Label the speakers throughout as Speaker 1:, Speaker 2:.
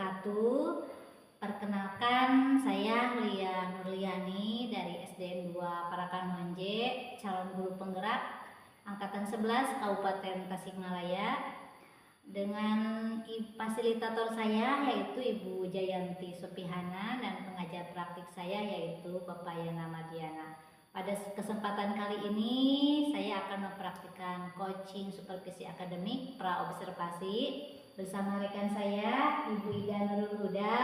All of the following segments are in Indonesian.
Speaker 1: wabarakatuh. Perkenalkan, saya Lia Nurliani dari SDN 2 Parakan Honje, calon guru penggerak angkatan 11 Kabupaten Tasikmalaya. Dengan fasilitator saya yaitu Ibu Jayanti Supihana dan pengajar praktik saya yaitu Bapak Yana Madiana. Pada kesempatan kali ini saya akan mempraktikkan coaching supervisi akademik pra-observasi bersama rekan saya Ibu Ida Nurul Huda.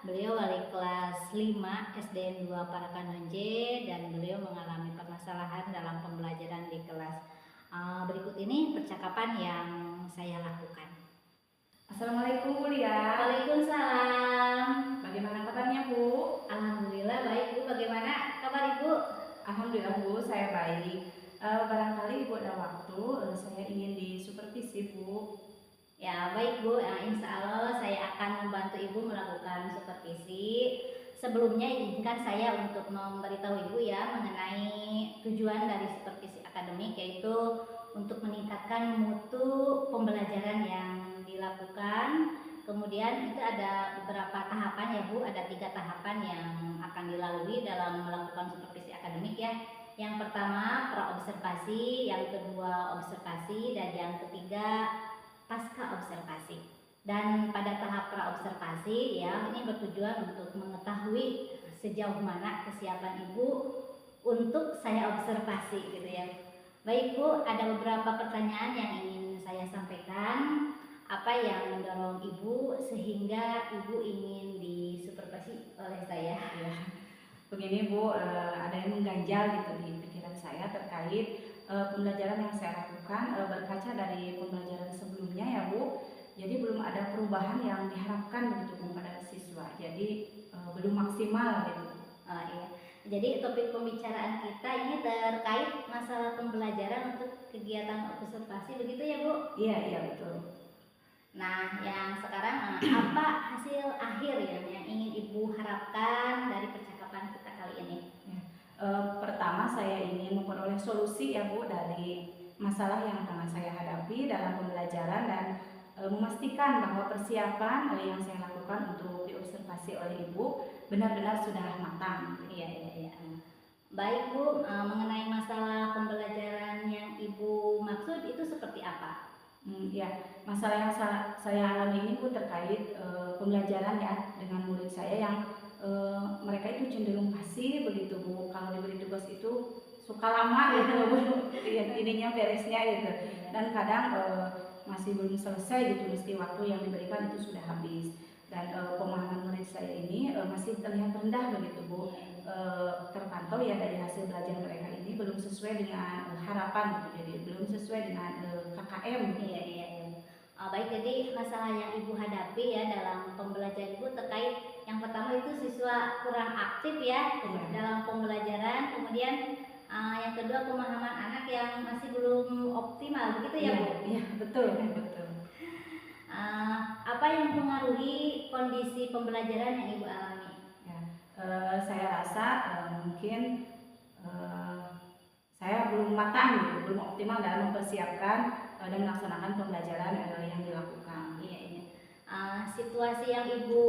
Speaker 1: Beliau wali kelas 5 SDN 2 Parakan Honje dan beliau mengalami permasalahan dalam pembelajaran di kelas. Berikut ini percakapan yang saya lakukan.
Speaker 2: Assalamualaikum Bu Lia.
Speaker 1: Waalaikumsalam.
Speaker 2: Bagaimana kabarnya Bu?
Speaker 1: Alhamdulillah baik Bu. Bagaimana kabar Ibu?
Speaker 2: Alhamdulillah Bu, saya baik. Barangkali Ibu ada waktu, saya ingin disupervisi Bu.
Speaker 1: Ya baik Bu, insya Allah saya akan membantu Ibu melakukan supervisi. Sebelumnya izinkan saya untuk memberitahu Ibu ya mengenai tujuan dari supervisi akademik, yaitu untuk meningkatkan mutu pembelajaran yang dilakukan. Kemudian itu ada beberapa tahapan ya Bu, ada 3 tahapan yang akan dilalui dalam melakukan supervisi akademik ya. Yang pertama pra-observasi, yang kedua observasi, dan yang ketiga pasca observasi. Dan pada tahap pra-observasi ya, ini bertujuan untuk mengetahui sejauh mana kesiapan Ibu untuk saya observasi gitu ya. Baik Bu, ada beberapa pertanyaan yang ingin saya sampaikan. Apa yang mendorong Ibu sehingga Ibu ingin disupervisi oleh saya?
Speaker 2: Ya. Begini Bu, ada yang mengganjal gitu di pikiran saya terkait pembelajaran yang saya lakukan berkaca dari pembelajaran sebelumnya ya Bu. Jadi belum ada perubahan yang diharapkan begitu kepada siswa. Jadi belum maksimal gitu.
Speaker 1: Iya. Jadi topik pembicaraan kita ini terkait masalah pembelajaran untuk kegiatan observasi begitu ya Bu?
Speaker 2: Iya betul.
Speaker 1: Nah, yang sekarang apa hasil akhir ya yang ingin Ibu harapkan dari percakapan kita kali ini?
Speaker 2: Ya. Pertama saya ingin memperoleh solusi ya Bu dari masalah yang tengah saya hadapi dalam pembelajaran dan memastikan bahwa persiapan yang saya lakukan untuk diobservasi oleh Ibu benar-benar sudah matang.
Speaker 1: Iya. Baik Bu, mengenai masalah pembelajaran yang Ibu maksud itu seperti apa?
Speaker 2: Ya, masalah yang saya alami ini Bu terkait pembelajaran ya dengan murid saya yang mereka itu cenderung pasif begitu Bu. Kalau diberi tugas itu suka lama gitu Bu, ininya beresnya gitu. Dan kadang masih belum selesai gitu, meski waktu yang diberikan itu sudah habis. Dan pemahaman murid saya ini masih terlihat rendah begitu Bu. Terpantau ya dari hasil belajar mereka ini belum sesuai dengan harapan gitu, jadi belum sesuai dengan KKM.
Speaker 1: Iya. Baik, jadi masalah yang Ibu hadapi ya dalam pembelajaran Ibu terkait yang pertama itu siswa kurang aktif ya dalam pembelajaran, kemudian yang kedua pemahaman anak yang masih belum optimal begitu ya Bu?
Speaker 2: Iya betul.
Speaker 1: Apa yang mempengaruhi kondisi pembelajaran yang Ibu alami?
Speaker 2: Ya, saya rasa mungkin saya belum matang gitu, belum optimal dalam mempersiapkan dan melaksanakan pembelajaran yang dilakukan.
Speaker 1: Iya. Situasi yang Ibu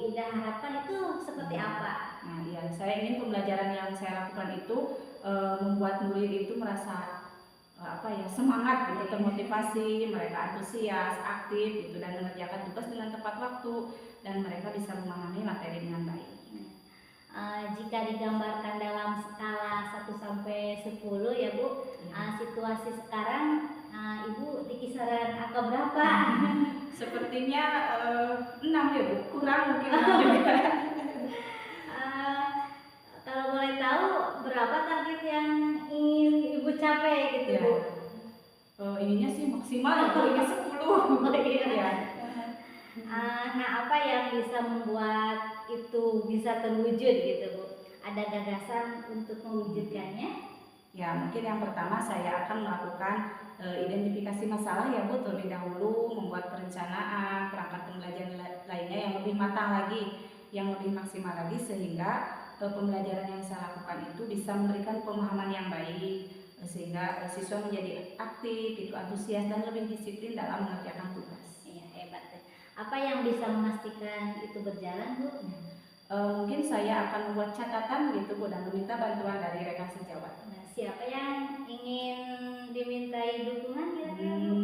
Speaker 1: Ida harapkan itu seperti apa?
Speaker 2: Nah, iya, saya ingin pembelajaran yang saya lakukan itu membuat murid itu merasa semangat gitu, termotivasi, mereka antusias, aktif gitu, dan mengerjakan tugas dengan tepat waktu dan mereka bisa memahami materi dengan baik.
Speaker 1: Jika digambarkan dalam skala 1 sampai 10 ya Bu, situasi sekarang Ibu di kisaran angka berapa?
Speaker 2: Sepertinya 6 ya Bu, kurang mungkin 6 juga.
Speaker 1: Kalau boleh tahu berapa target yang ingin Ibu capai gitu
Speaker 2: ya.
Speaker 1: Bu?
Speaker 2: Ininya sih maksimal ya Bu, ini 10.
Speaker 1: Iya. Nah, apa yang bisa membuat itu bisa terwujud gitu Bu? Ada gagasan untuk mewujudkannya?
Speaker 2: Ya, mungkin yang pertama saya akan melakukan identifikasi masalah ya Bu terlebih dahulu, membuat perencanaan, perangkat pembelajaran lainnya yang lebih matang lagi, yang lebih maksimal lagi sehingga pembelajaran yang saya lakukan itu bisa memberikan pemahaman yang baik sehingga siswa menjadi aktif, itu antusias dan lebih disiplin dalam mengerjakan tugas.
Speaker 1: Iya, hebat. Apa yang bisa memastikan itu berjalan, Bu?
Speaker 2: Mungkin saya akan membuat catatan begitu Bu, dan meminta bantuan dari rekan sejawat.
Speaker 1: Nah, siapa yang ingin dimintai dukungan kira-kira, Bu?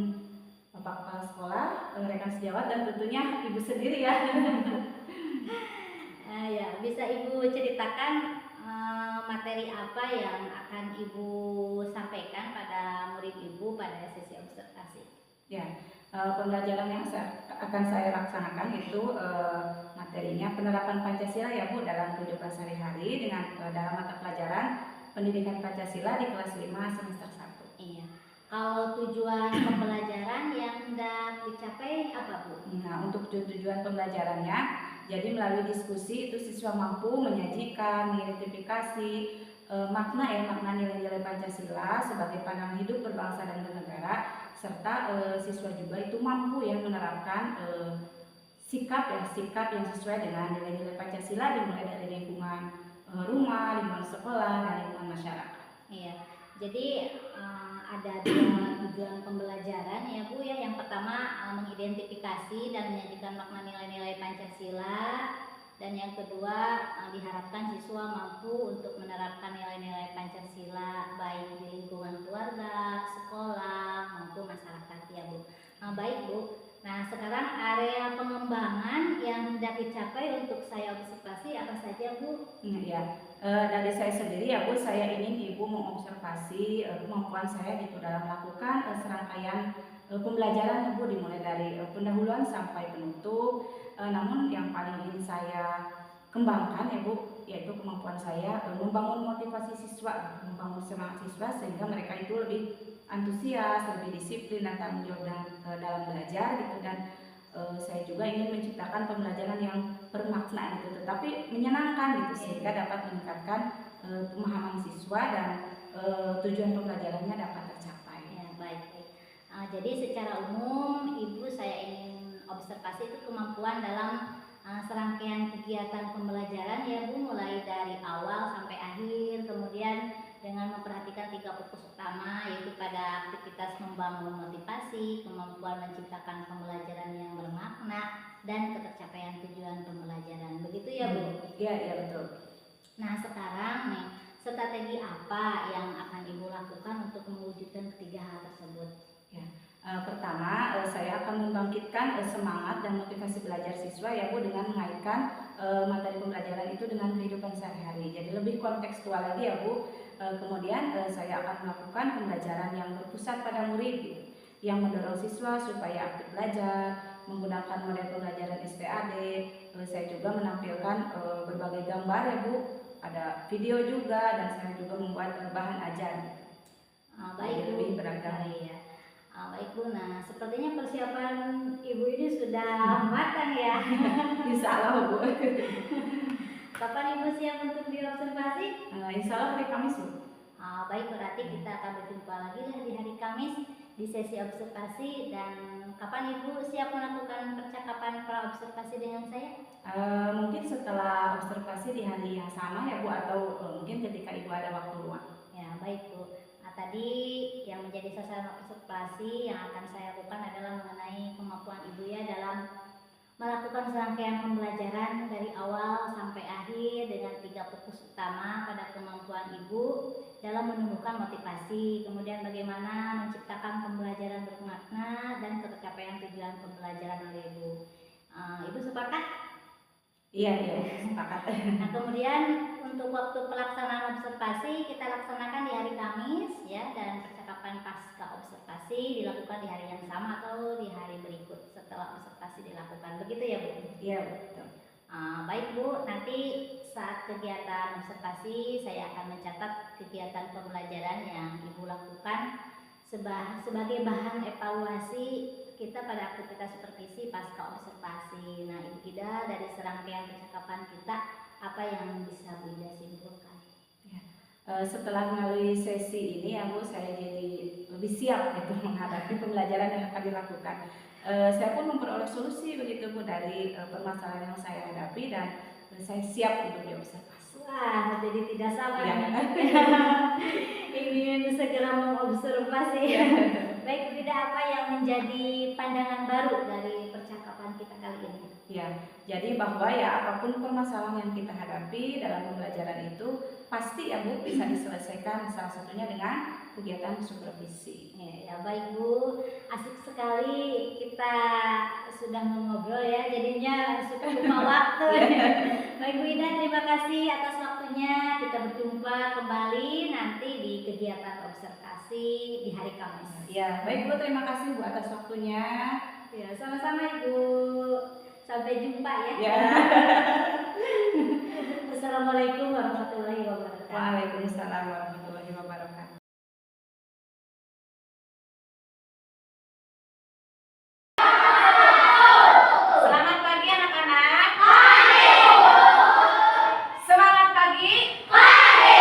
Speaker 2: Bapak kepala sekolah, rekan sejawat, dan tentunya ibu sendiri ya.
Speaker 1: Ya, bisa Ibu ceritakan materi apa yang akan Ibu sampaikan pada murid Ibu pada sesi observasi?
Speaker 2: Ya, pembelajaran yang akan saya laksanakan itu materinya penerapan Pancasila ya Bu dalam kehidupan sehari-hari dengan dalam mata pelajaran pendidikan Pancasila di kelas 5 semester 1.
Speaker 1: Iya. Kalau tujuan pembelajaran yang hendak dicapai apa, Bu?
Speaker 2: Nah, untuk tujuan pembelajarannya, jadi melalui diskusi itu siswa mampu menyajikan, mengidentifikasi makna nilai-nilai Pancasila sebagai pandangan hidup berbangsa dan bernegara, serta siswa juga itu mampu yang menerapkan sikap yang sesuai dengan nilai-nilai Pancasila, dimulai dari lingkungan rumah, lingkungan sekolah, dan lingkungan masyarakat.
Speaker 1: Iya. Jadi ada dua tujuan pembelajaran ya Bu ya. Yang pertama mengidentifikasi dan menyajikan makna nilai-nilai Pancasila, dan yang kedua diharapkan siswa mampu untuk menerapkan nilai-nilai Pancasila baik di lingkungan keluarga, sekolah maupun masyarakat ya Bu. Baik Bu. Nah, sekarang area pengembangan yang hendak dicapai untuk saya observasi apa saja Bu?
Speaker 2: Ya, dari saya sendiri ya Bu, saya ingin Ibu mengobservasi kemampuan saya gitu dalam melakukan serangkaian pembelajaran ya Bu, dimulai dari pendahuluan sampai penutup. Namun yang paling ingin saya kembangkan ya Bu, yaitu kemampuan saya membangun motivasi siswa, membangun semangat siswa sehingga mereka itu lebih antusias, lebih disiplin dan tanggung jawab dalam belajar gitu, dan saya juga ingin menciptakan pembelajaran yang bermakna gitu, tetapi menyenangkan gitu, sehingga dapat meningkatkan pemahaman siswa dan tujuan pembelajarannya dapat tercapai.
Speaker 1: Ya, baik. Jadi secara umum Ibu saya ingin observasi itu kemampuan dalam serangkaian kegiatan pembelajaran ya Bu, mulai dari awal sampai akhir, kemudian dengan memperhatikan 3 fokus utama, yaitu pada aktivitas membangun motivasi, kemampuan menciptakan pembelajaran yang bermakna, dan ketercapaian tujuan pembelajaran. Begitu ya Bu?
Speaker 2: Iya betul.
Speaker 1: Nah, sekarang nih, strategi apa yang akan Ibu lakukan untuk mewujudkan ketiga hal tersebut?
Speaker 2: Ya. Pertama, saya akan membangkitkan semangat dan motivasi belajar siswa ya Bu, dengan mengaitkan materi pembelajaran itu dengan kehidupan sehari-hari. Jadi lebih kontekstual lagi ya Bu. Kemudian saya akan melakukan pembelajaran yang berpusat pada murid gitu, yang mendorong siswa supaya aktif belajar, menggunakan model pembelajaran SPAD. Saya juga menampilkan berbagai gambar ya Bu, ada video juga, dan saya juga membuat bahan ajar.
Speaker 1: Baik Bu.
Speaker 2: Lebih beragam.
Speaker 1: Ya. Baik Bu, nah sepertinya persiapan Ibu ini sudah matang ya.
Speaker 2: Insya Allah Bu.
Speaker 1: Kapan Ibu siap untuk diobservasi?
Speaker 2: Insya Allah hari Kamis Bu.
Speaker 1: Baik, berarti kita akan berjumpa lagi di hari Kamis di sesi observasi. Dan kapan Ibu siap melakukan percakapan pra-observasi dengan saya?
Speaker 2: Mungkin setelah observasi di hari yang sama ya Bu, atau mungkin ketika Ibu ada waktu luang.
Speaker 1: Ya, baik Bu. Tadi yang menjadi sasaran observasi yang akan saya lakukan adalah mengenai kemampuan Ibu ya dalam melakukan serangkaian pembelajaran dari awal sampai akhir dengan 3 fokus utama pada kemampuan Ibu dalam menumbuhkan motivasi, kemudian bagaimana menciptakan pembelajaran bermakna, dan tercapaian tujuan pembelajaran oleh Ibu. Ibu sepakat?
Speaker 2: Iya, sepakat.
Speaker 1: Nah, kemudian untuk waktu pelaksanaan observasi kita laksanakan di hari Kamis ya, dan percakapan pasca observasi dilakukan di hari yang sama atau di hari berikut setelah observasi dilakukan. Begitu ya Bu?
Speaker 2: Iya betul.
Speaker 1: Baik Bu, nanti saat kegiatan observasi saya akan mencatat kegiatan pembelajaran yang Ibu lakukan sebagai bahan evaluasi kita pada aktivitas supervisi pasca observasi. Nah, Ibu Ida, dari serangkaian percakapan kita apa yang bisa Bu Ida simpulkan?
Speaker 2: Ya. Setelah melalui sesi ini ya Bu, saya jadi lebih siap gitu menghadapi pembelajaran yang akan dilakukan. Saya pun memperoleh solusi begitu Bu dari permasalahan yang saya hadapi, dan saya siap untuk diobservasi.
Speaker 1: Wah, jadi tidak sabar
Speaker 2: ya.
Speaker 1: Ingin segera mengobservasi.
Speaker 2: Ya.
Speaker 1: Baik, tidak apa yang menjadi pandangan baru dari percakapan kita kita kali ini.
Speaker 2: Ya, jadi bahwa ya apapun permasalahan yang kita hadapi dalam pembelajaran itu pasti ya Bu bisa diselesaikan, salah satunya dengan kegiatan supervisi.
Speaker 1: Ya baik Bu, asik sekali kita sudah ngobrol ya, jadinya suka lupa waktu. Baik Bu Ida, terima kasih atas waktunya. Kita berjumpa kembali nanti di kegiatan observasi di hari Kamis.
Speaker 2: Ya, baik Bu, terima kasih Bu atas waktunya.
Speaker 1: Ya, sama-sama Ibu. Sampai jumpa ya.
Speaker 2: Ya.
Speaker 1: Assalamualaikum warahmatullahi wabarakatuh.
Speaker 2: Waalaikumsalam warahmatullahi wabarakatuh. Selamat pagi anak-anak. Pagi. Semangat pagi. Pagi.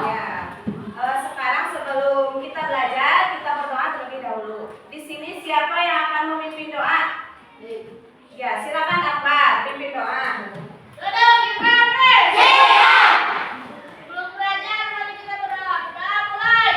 Speaker 2: Ya. Sekarang sebelum kita belajar, kita berdoa terlebih dahulu. Di sini siapa yang akan memimpin doa? Ya, silakan Akbar pimpin doa.
Speaker 3: Belum belajar, mari kita berdoa. Kita mulai.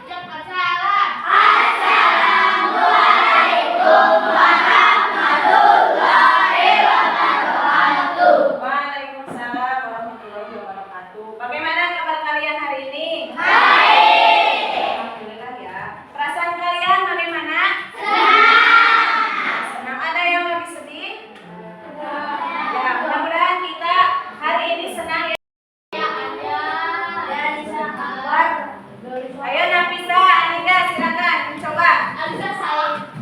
Speaker 3: Ucapkan salam.
Speaker 2: Waalaikumsalam warahmatullahi wabarakatuh. Bagaimana kabar kalian hari ini? Alhamdulillah ya. Perasaan kalian bagaimana? Senang. Ada yang lagi sedih? Ya, mudah-mudahan kita hari ini senang ya. Ayo Nafisa, Anika silakan mencoba.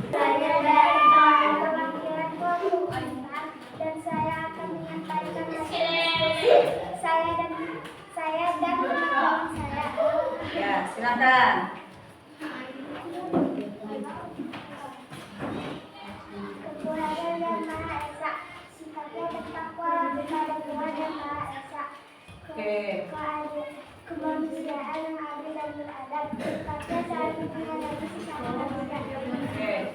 Speaker 3: Saya dari perwakilan komunitas dan saya akan menyampaikan saya dan teman-teman saya.
Speaker 2: Ya, silakan.
Speaker 3: Ketuhanan yang Maha Esa, sifatnya bertakwa kepada Tuhan yang Maha Esa.
Speaker 2: Oke.
Speaker 3: Kemanusiaan yang adil dan beradab, sifatnya saling menyayangi sesama manusia.
Speaker 2: Oke.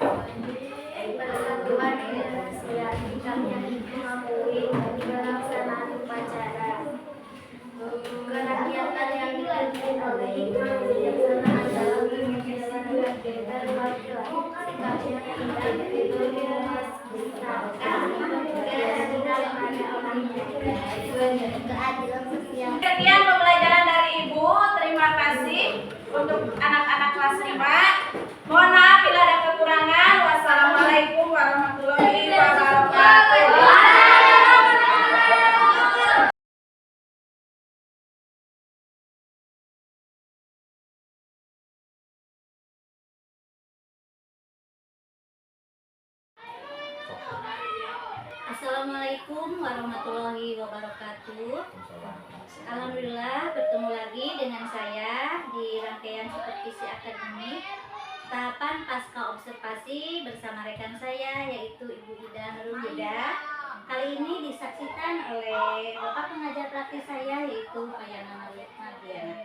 Speaker 3: Persatuan Indonesia, sikapnya mengakui pelaksanaan upacara. Kerakyatan yang dipimpin oleh hikmah kebijaksanaan dalam pemimpinan dan perwakilan, sikapnya tidak memaksakan keadilan pada orangnya, keadilan sosial.
Speaker 2: Sekian pembelajaran dari Ibu. Terima kasih untuk anak-anak kelas 5. Mohon maaf bila ada kekurangan. Wassalamualaikum warahmatullahi wabarakatuh.
Speaker 1: Assalamualaikum warahmatullahi wabarakatuh. Alhamdulillah bertemu lagi dengan saya di rangkaian supervisi akademik tahapan pasca observasi bersama rekan saya yaitu Ibu Ida Nurul Huda. Kali ini disaksikan oleh Bapak pengajar praktis saya yaitu Pak Yana Mardiana.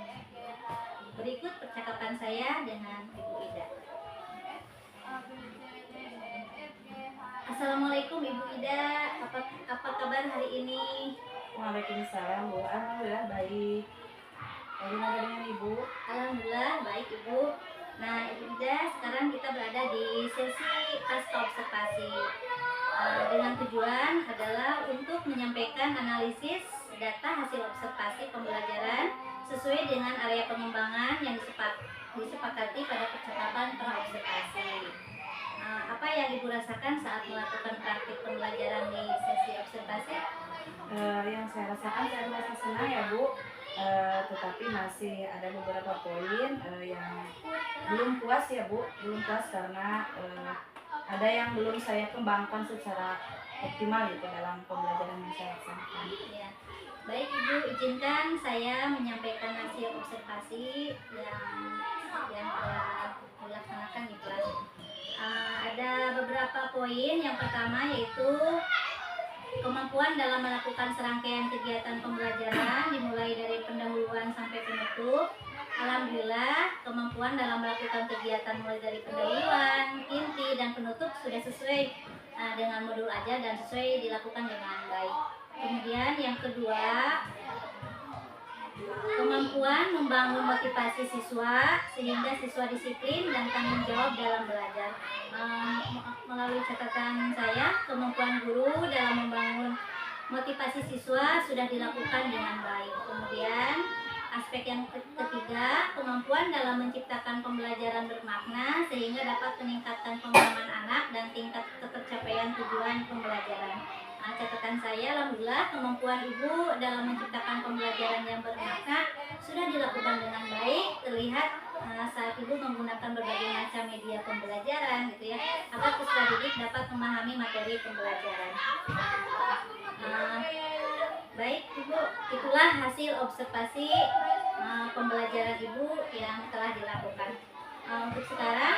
Speaker 1: Berikut percakapan saya dengan Ibu Ida. Assalamualaikum Ibu Ida, apa kabar hari ini?
Speaker 2: Waalaikumsalam Bu. Alhamdulillah baik. Bagaimana dengan Ibu?
Speaker 1: Alhamdulillah baik Ibu. Nah Ibu Ida, sekarang kita berada di sesi pasca observasi dengan tujuan adalah untuk menyampaikan analisis data hasil observasi pembelajaran sesuai dengan area pengembangan yang disepakati pada percakapan praobservasi. Apa yang Ibu rasakan saat melakukan praktik pembelajaran di sesi observasi?
Speaker 2: Yang saya rasakan saya merasa senang ya Bu, tetapi masih ada beberapa poin yang belum puas ya Bu, belum puas karena ada yang belum saya kembangkan secara optimal gitu dalam pembelajaran yang saya laksanakan.
Speaker 1: Ya. Baik Ibu, izinkan saya menyampaikan hasil observasi yang telah dilaksanakan di kelas. Ada beberapa poin. Yang pertama yaitu kemampuan dalam melakukan serangkaian kegiatan pembelajaran dimulai dari pendahuluan sampai penutup. Alhamdulillah, kemampuan dalam melakukan kegiatan mulai dari pendahuluan, inti, dan penutup sudah sesuai dengan modul ajar dan sesuai dilakukan dengan baik. Kemudian yang kedua, kemampuan membangun motivasi siswa sehingga siswa disiplin dan tanggung jawab dalam belajar. Melalui catatan saya, kemampuan guru dalam membangun motivasi siswa sudah dilakukan dengan baik. Kemudian aspek yang ketiga, kemampuan dalam menciptakan pembelajaran bermakna sehingga dapat meningkatkan pemahaman anak dan tingkat ketercapaian tujuan pembelajaran. Catatan saya, alhamdulillah kemampuan Ibu dalam menciptakan pembelajaran yang bermakna sudah dilakukan dengan baik. Terlihat saat Ibu menggunakan berbagai macam media pembelajaran gitu ya, agar peserta didik dapat memahami materi pembelajaran. Baik Ibu, itulah hasil observasi pembelajaran Ibu yang telah dilakukan. Untuk sekarang,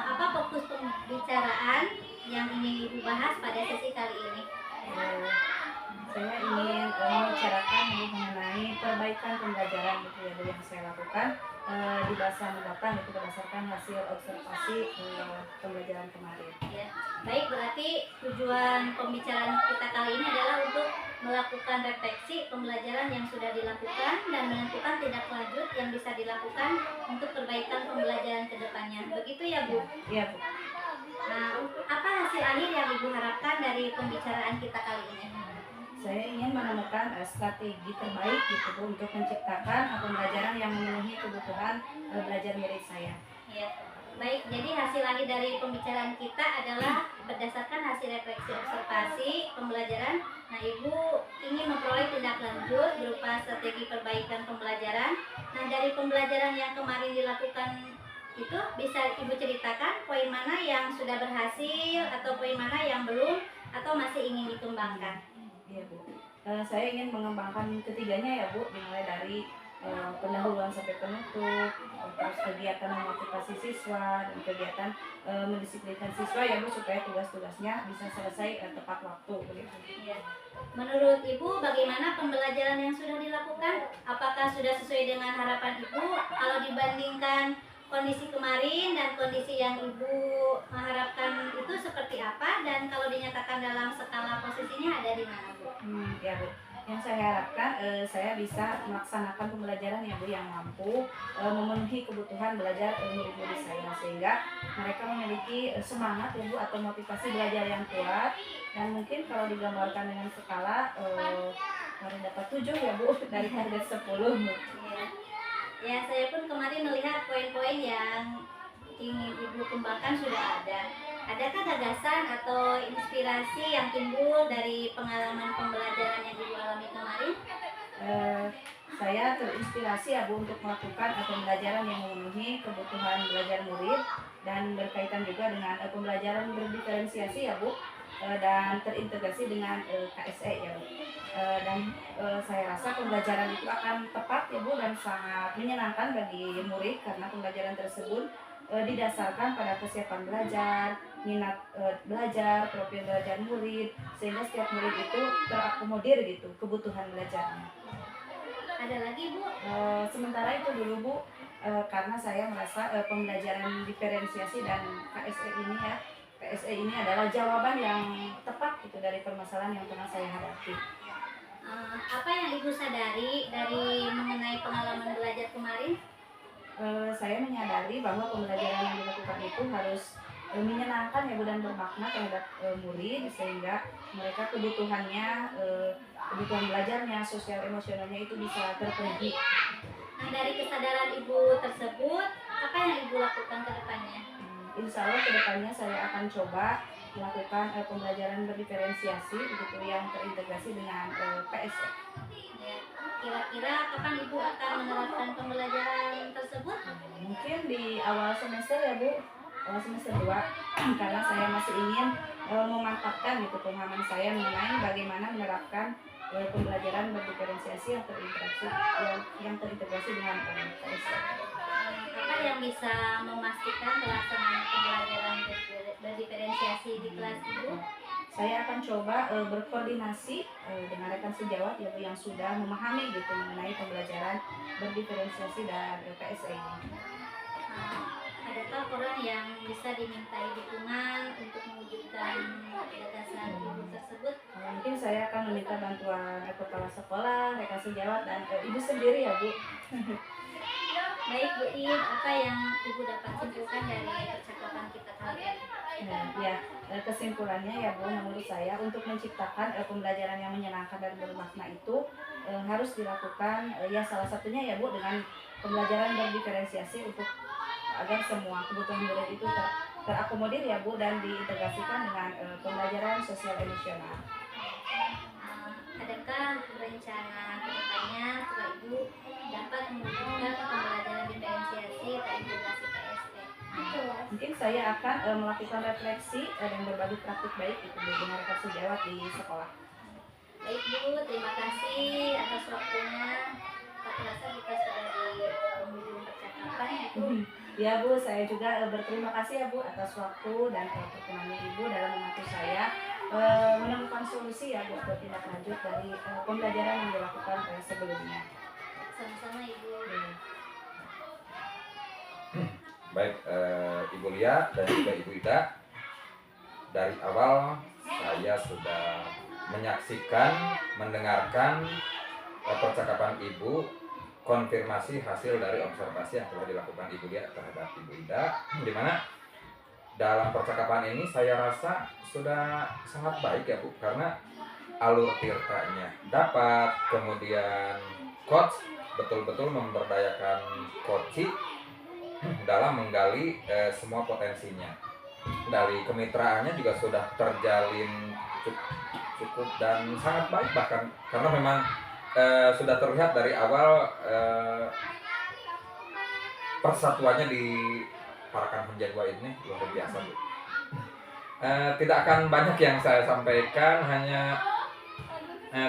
Speaker 1: apa fokus pembicaraan yang ingin Ibu bahas pada sesi kali ini?
Speaker 2: Saya ingin membicarakan mengenai perbaikan pembelajaran gitu ya Bu, yang saya lakukan di masa mendatang itu berdasarkan hasil observasi pembelajaran kemarin.
Speaker 1: Ya, baik, berarti tujuan pembicaraan kita kali ini adalah untuk melakukan refleksi pembelajaran yang sudah dilakukan dan menentukan tindak lanjut yang bisa dilakukan untuk perbaikan pembelajaran ke depannya. Begitu ya Bu?
Speaker 2: Iya Bu.
Speaker 1: Nah, apa hasil akhir yang Ibu harapkan dari pembicaraan kita kali ini?
Speaker 2: Saya ingin menemukan strategi terbaik gitu Bu untuk menciptakan pembelajaran yang memenuhi kebutuhan belajar murid saya.
Speaker 1: Ya, baik. Jadi hasil akhir dari pembicaraan kita adalah berdasarkan hasil refleksi observasi pembelajaran. Nah, Ibu ingin memperoleh tindak lanjut berupa strategi perbaikan pembelajaran. Nah, dari pembelajaran yang kemarin dilakukan itu bisa Ibu ceritakan poin mana yang sudah berhasil atau poin mana yang belum atau masih ingin dikembangkan?
Speaker 2: Iya Bu. Saya ingin mengembangkan ketiganya ya Bu, dimulai dari pendahuluan sampai penutup, terus kegiatan memotivasi siswa dan kegiatan mendisiplinkan siswa ya Bu, supaya tugas-tugasnya bisa selesai tepat waktu begitu.
Speaker 1: Ya. Menurut Ibu, bagaimana pembelajaran yang sudah dilakukan? Apakah sudah sesuai dengan harapan Ibu? Kalau dibandingkan kondisi kemarin dan kondisi yang Ibu mengharapkan itu seperti apa, dan kalau dinyatakan dalam skala posisinya ada di mana Bu?
Speaker 2: Ya Bu, yang saya harapkan saya bisa melaksanakan pembelajaran ya Bu yang mampu memenuhi kebutuhan belajar murid-murid saya, sehingga mereka memiliki semangat ya Bu atau motivasi belajar yang kuat. Dan mungkin kalau digambarkan dengan skala harus dapat 7 ya Bu dari target 10 Bu.
Speaker 1: Ya, saya pun kemarin melihat poin-poin yang ingin Ibu kembangkan sudah ada. Adakah gagasan atau inspirasi yang timbul dari pengalaman pembelajaran yang Ibu alami kemarin?
Speaker 2: Saya terinspirasi ya Bu untuk melakukan pembelajaran yang memenuhi kebutuhan belajar murid dan berkaitan juga dengan pembelajaran berdiferensiasi ya Bu, dan terintegrasi dengan KSE ya Bu. Dan saya rasa pembelajaran itu akan tepat ya Bu dan sangat menyenangkan bagi murid karena pembelajaran tersebut didasarkan pada kesiapan belajar, minat belajar, profil belajar murid, sehingga setiap murid itu terakomodir gitu kebutuhan belajarnya.
Speaker 1: Ada lagi Bu?
Speaker 2: Sementara itu dulu Bu, karena saya merasa pembelajaran diferensiasi dan KSE ini adalah jawaban yang tepat gitu dari permasalahan yang pernah saya hadapi.
Speaker 1: Apa yang Ibu sadari dari mengenai pengalaman belajar kemarin?
Speaker 2: Saya menyadari bahwa pembelajaran yang dilakukan itu harus menyenangkan ya Bu dan bermakna terhadap murid, sehingga mereka kebutuhannya, kebutuhan belajarnya, sosial emosionalnya itu bisa terpenuhi.
Speaker 1: Nah, dari kesadaran Ibu tersebut, apa yang Ibu lakukan ke depannya?
Speaker 2: Insya Allah kedepannya saya akan coba melakukan pembelajaran berdiferensiasi begitu yang terintegrasi dengan PSE.
Speaker 1: Ya, kira-kira kapan Ibu akan menerapkan pembelajaran tersebut?
Speaker 2: Mungkin di awal semester ya Bu, awal semester 2 karena saya masih ingin memantapkan gitu pemahaman saya mengenai bagaimana menerapkan pembelajaran berdiferensiasi yang terintegrasi dengan PSE.
Speaker 1: Apa yang bisa memastikan pelaksanaan pembelajaran berdiferensiasi di kelas Ibu?
Speaker 2: Saya akan coba berkoordinasi dengan rekan sejawat ya Bu yang sudah memahami gitu mengenai pembelajaran berdiferensiasi dan PSE ini.
Speaker 1: Adakah orang yang bisa dimintai dukungan untuk mewujudkan gagasan Ibu tersebut?
Speaker 2: Mungkin saya akan meminta bantuan kepala sekolah, rekan sejawat dan Ibu sendiri ya Bu.
Speaker 1: Baik Bu In, apa yang Ibu dapat simpulkan dari percakapan kita kali ini?
Speaker 2: Ya, kesimpulannya ya Bu, menurut saya untuk menciptakan pembelajaran yang menyenangkan dan bermakna itu harus dilakukan ya salah satunya ya Bu dengan pembelajaran berdiferensiasi untuk agar semua kebutuhan murid itu terakomodir ya Bu dan diintegrasikan dengan pembelajaran sosial emosional.
Speaker 1: Adakah rencana kedepannya setelah Ibu dapat mewujudkan pembelajaran diferensiasi terintegrasi PSE?
Speaker 2: Mungkin saya akan melakukan refleksi dan berbagi praktik baik itu dengan rekan sejawat di sekolah.
Speaker 1: Baik Bu, terima kasih atas waktunya. Tak terasa kita sudah di penghujung percakapan ya Bu.
Speaker 2: Ya Bu, saya juga berterima kasih ya Bu atas waktu dan perkenannya Ibu dalam membantu saya menemukan solusi ya Bu untuk tindak lanjut dari pembelajaran yang dilakukan sebelumnya.
Speaker 1: Sama-sama Ibu.
Speaker 4: Baik, Ibu Lia dan juga Ibu Ida, dari awal saya sudah menyaksikan, mendengarkan percakapan Ibu, konfirmasi hasil dari observasi yang telah dilakukan Ibu Lia terhadap Ibu Ida, di mana dalam percakapan ini saya rasa sudah sangat baik ya Bu, karena alur tirtanya dapat, kemudian coach betul-betul memberdayakan coachi dalam menggali semua potensinya. Dari kemitraannya juga sudah terjalin cukup dan sangat baik bahkan, karena memang sudah terlihat dari awal persatuannya di Parakan Penjagua ini luar biasa Bu. Tidak akan banyak yang saya sampaikan, hanya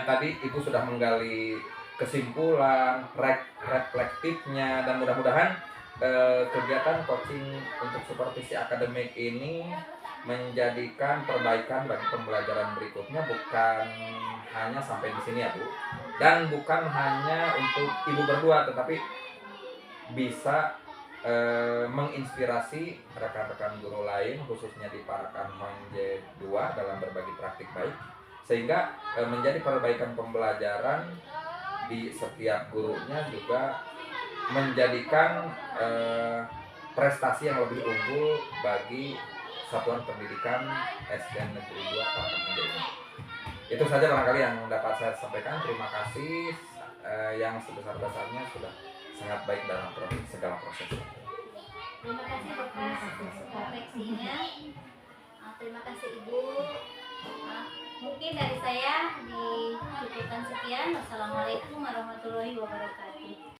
Speaker 4: tadi Ibu sudah menggali kesimpulan, reflektifnya, dan mudah-mudahan kegiatan coaching untuk supervisi akademik ini menjadikan perbaikan bagi pembelajaran berikutnya, bukan hanya sampai di sini ya Bu, dan bukan hanya untuk Ibu berdua, tetapi bisa menginspirasi rekan-rekan guru lain khususnya di Parakan Honje 2 dalam berbagi praktik baik, sehingga menjadi perbaikan pembelajaran di setiap gurunya, juga menjadikan prestasi yang lebih unggul bagi Satuan Pendidikan SDN Negeri 2 Parakan Honje ini. Itu saja barangkali yang dapat saya sampaikan. Terima kasih yang sebesar-besarnya sudah sangat baik dalam segala proses.
Speaker 1: Terima kasih atas refleksinya. Terima kasih Ibu. Mungkin dari saya dicukupkan sekian. Wassalamualaikum warahmatullahi wabarakatuh.